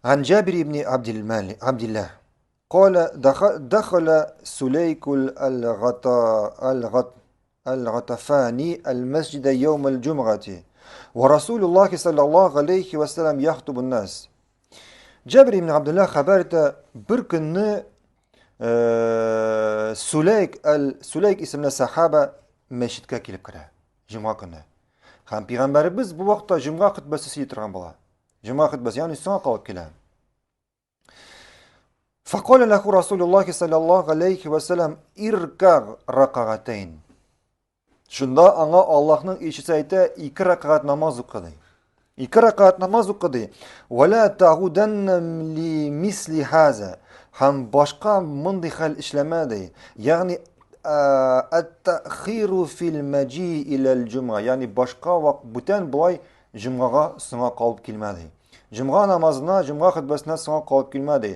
عن جابر بن عبد الله قال دخل سليك الغطفاني المسجد يوم الجمعة ورسول الله صلى الله عليه وسلم يخطب الناس. Jabir ibn Abdullah xabarida bir kunni Sulayk ismli sahaba masjidga kelib kiradi. Juma kuni. Ham payg'ambarimiz bu vaqtda juma xutbasini yitirgan bo'ladi. Juma xutbasi, ya'ni so'ng qolib keladi. فقال له رسول الله صلى الله عليه وسلم irka raqagatayn. Shunda anga Allohning elchisi aytdi, 2 raqat namoz o'qidi. 2 raqat namoz o'qidi. Va la ta'udanna li misli haza. Ham boshqa bunday xil ishlamadi. Ya'ni at-ta'khiru fil maji ila al-jum'a. Ya'ni boshqa vaqt butan boy jum'aga so'nga qolib kelmadi. Jum'a namozina, jum'a xutbasina so'nga qolib kelmadi.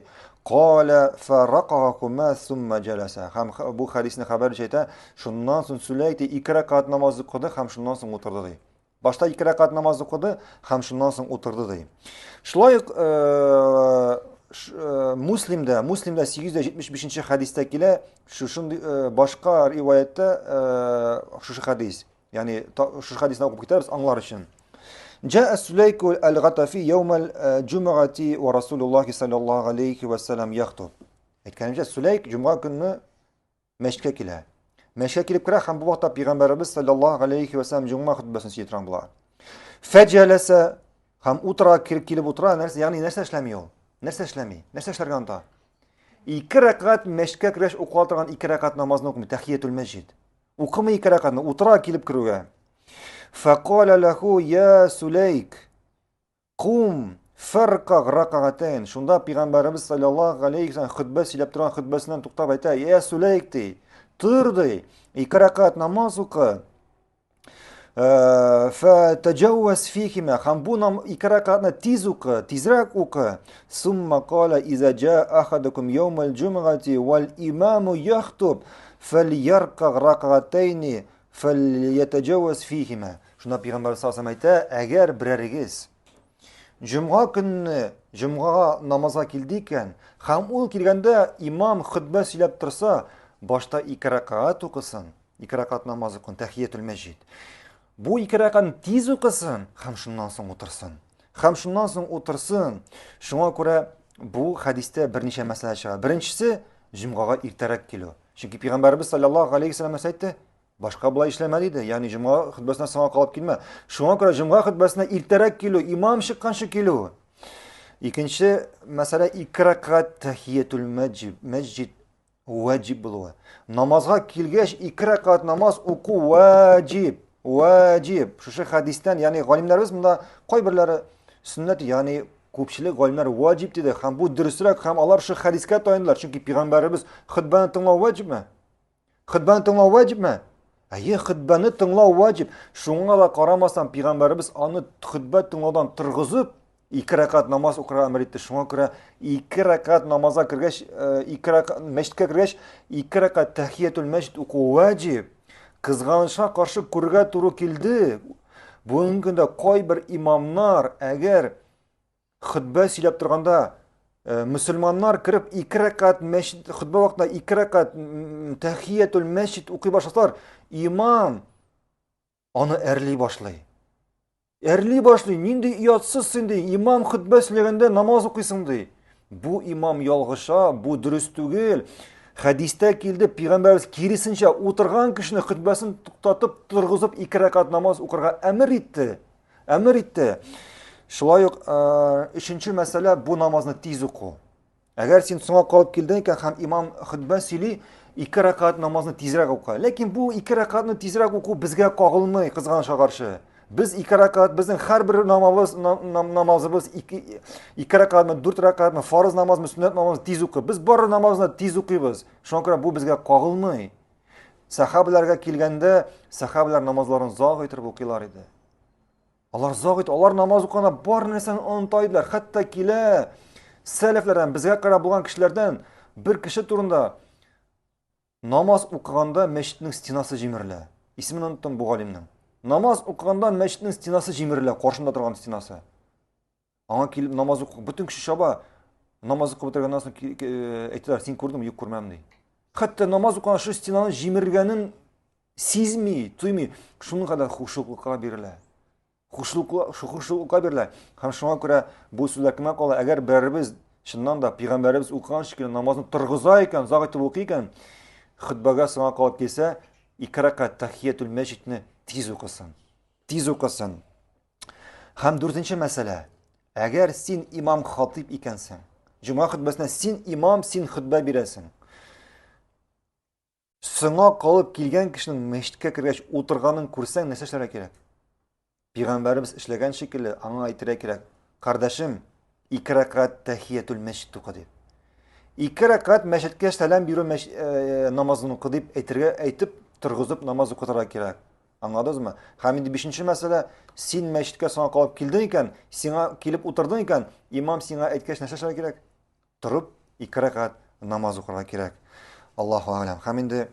Qala faraqahuma thumma jalasa. Ham bu hadisni xabar aytadi. Shundan so'ng Sulaykda 2 raqat namoz o'qidi, ham shundan so'ng o'tirdi. Boshda 2 raqat namoz o'qidi, ham shundan so'ng o'tirdi. Shulay Muslimda 875-hadisda kela shunday boshqa rivoyatda shu hadis, ya'ni shu hadisni o'qib ketamiz anglar uchun. جاء سليك الغطفي يوم الجمعة ورسول الله صلى الله عليه وسلم يخطب. Aytganimcha Sulayk juma kuni masjidga keladi. Masjidga kelib kiradi, ham bu vaqtda payg'ambarimiz sallallohu alayhi vasallam juma xutbasini aytgan bo'ladi. Fajalasa ham kelib o'tiradi, ya'ni narsa ishlamaydi. Narsa ishlarganda. 2 raqat masjidga kirish o'qiladigan 2 raqat namozni o'qimay, tahiyatul masjid. O'qimay 2 raqatni kelib kirgan. فقال له يا سليك قم فرقق رقعتين. Shunda payg'ambarimiz sallallohu alayhi vasallam xutba silab turgan xutbasidan to'xtab aytadi, "Ey Sulayk, turdi, 2 raqat namoz o'qi. فَتَجَوَّزْ فِيهِمَا. Ham bu 2 raqatni tezroq o'qi. ثُمَّ قال إذا جاء أحدكم يوم الجمعة والإمام يخطب فليرقق رقعتين فَلْيَتَجَوَّزْ فِيهِمَا. Shunda payg'ambar sollallohu alayhi vasallam aytadi, agar birarigiz juma kuni jumg'aga namozga keldikan, ham u kelganda imom xutba silab tursa, boshda 2 raqat o'qisin. 2 raqat namoz o'qin, tahiyatul masjid. Bu 2 raqatni tez o'qisin, ham shundan so'ng o'tirsin. Shunga ko'ra bu hadisda bir necha masala chiqadi. Birinchisi, jumg'aga ertaroq kelu. Chunki payg'ambarimiz sallallohu alayhi vasallam aytdi, boshqa bo'lay ishlamadi edi. Ya'ni juma xutbasidan so'ng qolib kelma. Shunga ko'ra juma xutbasidan ertaroq kelu, imom chiqqan shu kelu. Ikkinchi masala 2 raqat tahiyatul masjid vojib bo'luvi. Namozga kelgach 2 raqat namoz o'qu vojib. Shu hadisdan, ya'ni olimlarimiz bunda qo'y birlari sunnat, ya'ni ko'pchilik olimlar vojib dedi. Ham bu durustroq, ham ular shu hadisga to'yindilar. Chunki payg'ambarimiz xutbani tinglash vojibmi? Xutbani tinglash vojib. Shunga da qaramasdan payg'ambarimiz uni xutba tinglovdan turg'izib 2 raqat namoz o'qishga amr etdi. Shunga ko'ra 2 raqat namozga kirgach, 2 raqat masjidga kirgach 2 raqat tahiyatul masjid o'qish vojib. Qizg'anishga qarshi kurga to'g'ri keldi. Bugungi kunda qo'y bir imomlar agar xutba silab turganda musulmonlar kirib 2 raqat masjid xutba vaqtida 2 raqat tahiyatul masjid o'qiy boshlasalar, imom uni erli boshlaydi. Nindi iyotsiz sindi, imom xutba silaganda namoz o'qiysan deydi. Bu imom yolg'isha, bu durust tugil. Hadisda keldi, payg'ambarimiz kirisincha o'tirgan kishini xutbasini to'xtatib turg'izib 2 raqat namoz o'qirga amr etdi. Shulay, 3-chi masala bu namozni tez o'qi. Agar sen so'ng qolib kelding ekan, ham imom xutba sili 2 raqat namozni tezroq o'qi. Lekin bu 2 raqatni tezroq o'qi bizga qog'ilmay, qizg'anishga qarshi. Biz 2 raqat, bizning har bir namozimiz 2 raqatmi, 4 raqatmi, farz namozmi, sunnat namozni tez o'qi. Biz bor namozni tez o'qiymiz. Shunga ko'ra bu bizga qog'ilmay. Sahobalarga kelganda, sahobalar namozlarini uzoq o'tirib o'qiylar edi. Ular namoz o'qiganda bor narsani unutadilar. Hatto kela salaflardan, bizga qarab bo'lgan kishilardan bir kishi turunda namoz o'qiganda masjidning stenasi jimirlar. Ismini unutdim bu olimning. Namoz o'qiganda masjidning stenasi jimirlar, qarshimda turgan stenasi. Аңа килеп намаз уку, бөтен кеше чаба. Намаз укып бетергәннән соң әйтәләр, син күрдеңме? Юк, күрмәдем ди. Хәтта намаз укыган шу стенаны җимергәнен сизми, туймый. Шуның кадәр хушуклыкка бирелә. Хушуклыкка бирелә. Һәм шуңа күрә бу сүзләр кемгә кала? Әгәр беребез чыннан да пәйгамбәребез укыган шикелле намазны тыргыза икән, зак итеп укый икән, хутбага соңга калып килсә, 2 рәкать тахиятул мәсҗидне тиз укысын. Тиз укысын. Һәм 4нче мәсьәлә. Әгәр син имам хатиб икәнсең, җомга хутбасында син имам, син хутба бирәсең. Соңга калып килгән кешенең мәчеткә кергәч утырганын күрсәң, нәрсә эшләргә кирәк? Пәйгамбәребез эшләгән шикелле, аңа әйтергә кирәк. Кардәшем, 2 рәкать тахиятул мәсҗид укы дип. 2 рәкать мәчеткә сәлам бирү намазын укы дип әйтеп торгызып намаз укытырга кирәк. Аңладыңызмы? Һәм инде 5нче мәсьәлә, син мәчеткә соңга калып килдең икән, сиңа килеп утырдың икән, имам сиңа әйткәч нәрсә эшләргә кирәк? Торып 2 рәкать намаз укырга кирәк. Аллаһу а'лам. Һәм инде